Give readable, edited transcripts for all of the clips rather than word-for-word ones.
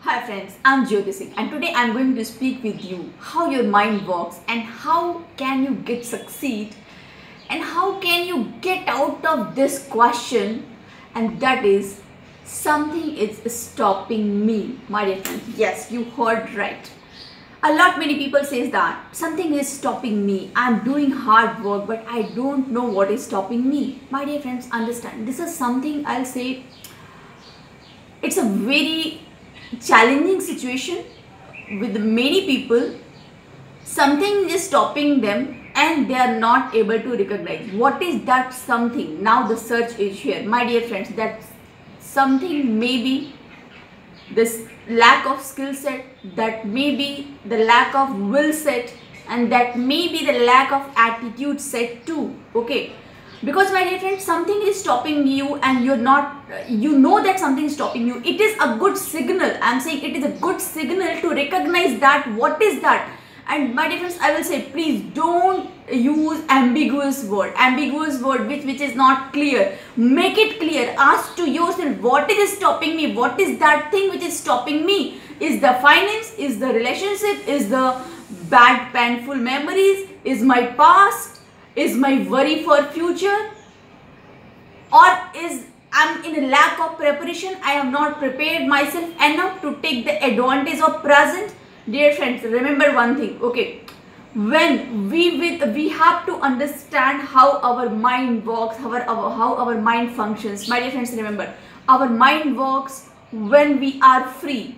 Hi friends, I'm Jyoti Singh and today I'm going to speak with you how your mind works and how can you get succeed and how can you get out of this question, and that is something is stopping me. My dear friends, yes, you heard right. A lot many people says that something is stopping me. I'm doing hard work but I don't know what is stopping me. My dear friends, understand, this is something I'll say it's a very challenging situation with many people. Something is stopping them and they are not able to recognize what is that something. Now the search is here, my dear friends, that something maybe this lack of skill set, that may be the lack of will set, and that may be the lack of attitude set too. Okay, because my dear friends, something is stopping you and you're not, you know that something is stopping you. It is a good signal. I'm saying it is a good signal to recognize that what is that. And my dear friends, I will say, please don't use ambiguous word which is not clear. Make it clear. Ask to yourself, what is stopping me? What is that thing which is stopping me? Is the finance? Is the relationship? Is the bad painful memories? Is my past? Is my worry for future? Or is I'm in a lack of preparation? I have not prepared myself enough to take the advantage of present. Dear friends, remember one thing, okay? When we have to understand how our mind works, how our mind functions. My dear friends, remember, our mind works when we are free,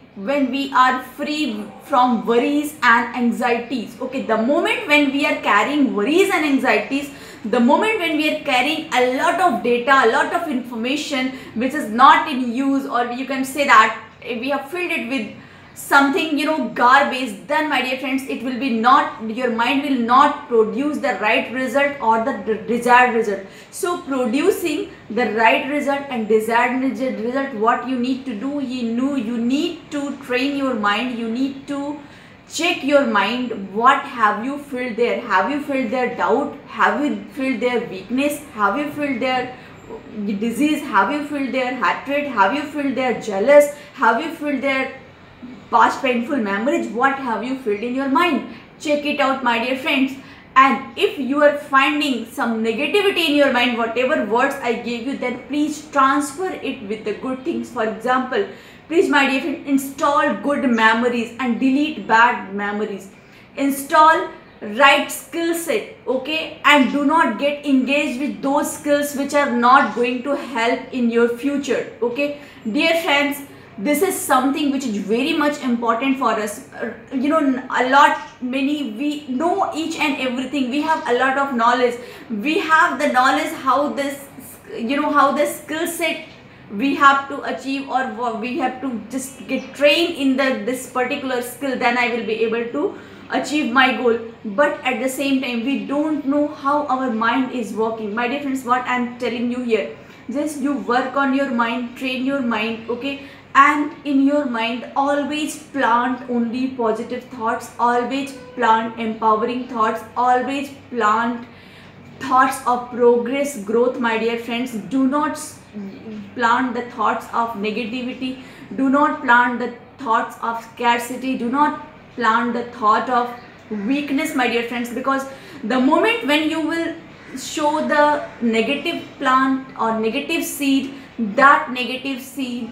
from worries and anxieties. Okay, the moment when we are carrying worries and anxieties, the moment when we are carrying a lot of data, a lot of information which is not in use, or you can say that we have filled it with something, garbage, then my dear friends, it will be not, your mind will not produce the right result or the desired result. So producing the right result and desired result, what you need to do, you need to train your mind. You need to check your mind. What have you filled there? Have you filled their doubt? Have you filled their weakness? Have you filled their disease? Have you filled their hatred? Have you filled their jealous? Have you filled their past painful memories? What have you filled in your mind? Check it out, my dear friends. And if you are finding some negativity in your mind, whatever words I gave you, then please transfer it with the good things. For example, please, my dear friend, install good memories and delete bad memories. Install right skill set, okay, and do not get engaged with those skills which are not going to help in your future. Okay, dear friends, this is something which is very much important for us. We know each and everything. We have a lot of knowledge. We have the knowledge how this, how the skill set we have to achieve, or we have to just get trained in this particular skill, then I will be able to achieve my goal. But at the same time, we don't know how our mind is working. My dear friends, what I'm telling you here, just you work on your mind, train your mind, okay? And in your mind, always plant only positive thoughts, always plant empowering thoughts, always plant thoughts of progress, growth, my dear friends. Do not plant the thoughts of negativity. Do not plant the thoughts of scarcity. Do not plant the thought of weakness, my dear friends, because the moment when you will show the negative plant or negative seed, that negative seed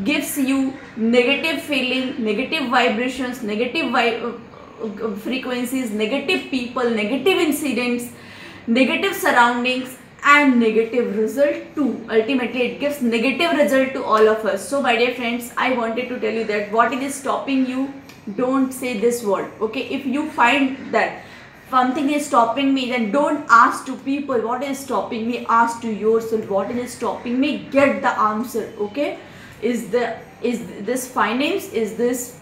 gives you negative feeling, negative vibrations, negative frequencies, negative people, negative incidents, negative surroundings, and negative result too. Ultimately, it gives negative result to all of us. So my dear friends, I wanted to tell you that what is stopping you, don't say this word. Okay, if you find that something is stopping me, then don't ask to people what is stopping me. Ask to yourself, what is stopping me. Get the answer. Okay, is this finance? Is this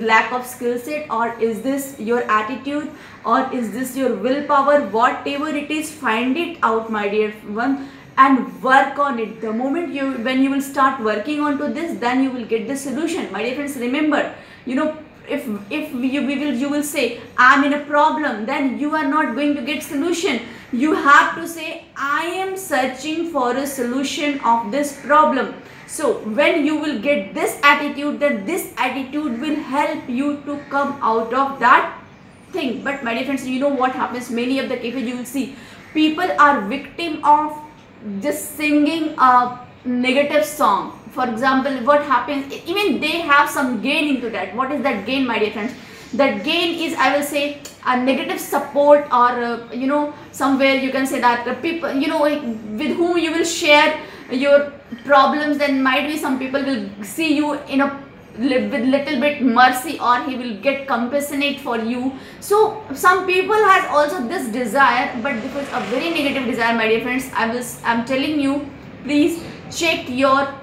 lack of skill set, or is this your attitude, or is this your willpower? Whatever it is, find it out, my dear one, and work on it. The moment when you will start working onto this, then you will get the solution. My dear friends, remember, if you will say I'm in a problem, then you are not going to get solution. You have to say I am searching for a solution of this problem. So when you will get this attitude, then this attitude will help you to come out of that thing. But my dear friends, you know what happens? Many of the cases you will see, people are victim of just singing a negative song. For example, what happens, even they have some gain into that. What is that gain, my dear friends? That gain is, I will say, a negative support, or you know, somewhere you can say that people, you know, with whom you will share your problems, then might be some people will see you in a with little bit mercy, or he will get compassionate for you. So some people has also this desire, but this is a very negative desire, my dear friends. I'm telling you, please check your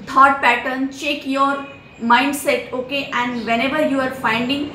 thought pattern, check your mindset, okay? And whenever you are finding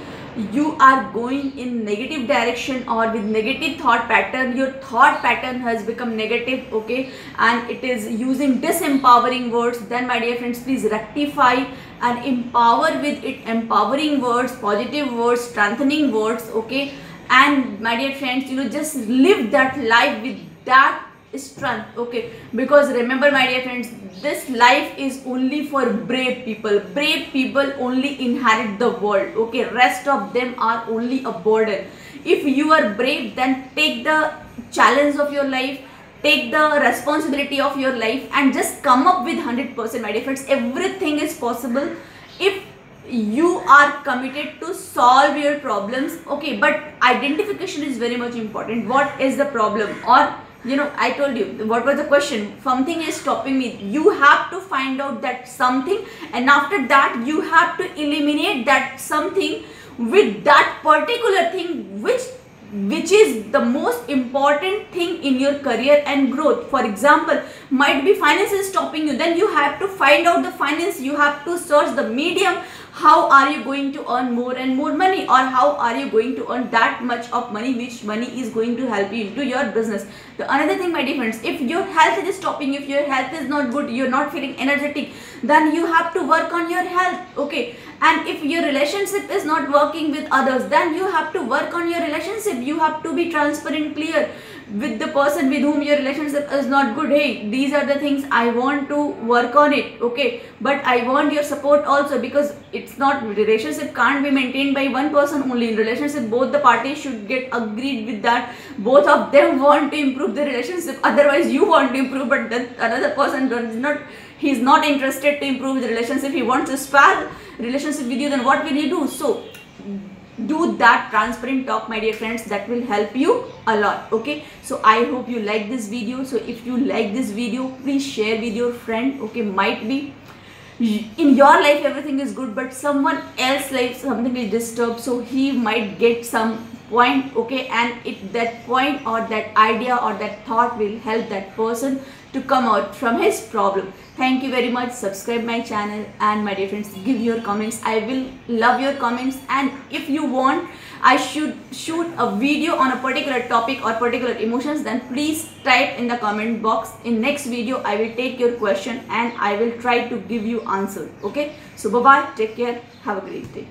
you are going in negative direction or with negative thought pattern, your thought pattern has become negative, okay, and it is using disempowering words, then my dear friends, please rectify and empower with it empowering words, positive words, strengthening words, okay? And my dear friends, you know, just live that life with that strength, okay? Because remember, my dear friends, this life is only for brave people. Brave people only inherit the world, okay? Rest of them are only a burden. If you are brave, then take the challenge of your life, take the responsibility of your life, and just come up with 100%, my dear friends. Everything is possible if you are committed to solve your problems, okay? But identification is very much important. What is the problem? Or you know, I told you what was the question. Something is stopping me. You have to find out that something, and after that you have to eliminate that something with that particular thing which is the most important thing in your career and growth. For example, might be finance is stopping you, then you have to find out the finance. You have to search the medium. How are you going to earn more and more money, or how are you going to earn that much of money, which money is going to help you into your business. The another thing, my dear friends, if your health is stopping, if your health is not good, you're not feeling energetic, then you have to work on your health, okay? And if your relationship is not working with others, then you have to work on your relationship. You have to be transparent, clear with the person with whom your relationship is not good. Hey, these are the things I want to work on it, okay? But I want your support also, because it's not, relationship can't be maintained by one person only. In relationship, both the parties should get agreed with that. Both of them want to improve the relationship. Otherwise, you want to improve, but then another person does not. He's not interested to improve the relationship. He wants to spare relationship with you. Then what will you do? So do that transparent talk, my dear friends. That will help you a lot, okay? So I hope you like this video. So if you like this video, please share with your friend, okay? Might be in your life everything is good, but someone else life something is disturbed, so he might get some point, okay? And if that point or that idea or that thought will help that person to come out from his problem. Thank you very much. Subscribe my channel, and my dear friends, give your comments. I will love your comments. And if you want I should shoot a video on a particular topic or particular emotions, then please type in the comment box. In next video I will take your question and I will try to give you answer, okay? So bye bye, take care, have a great day.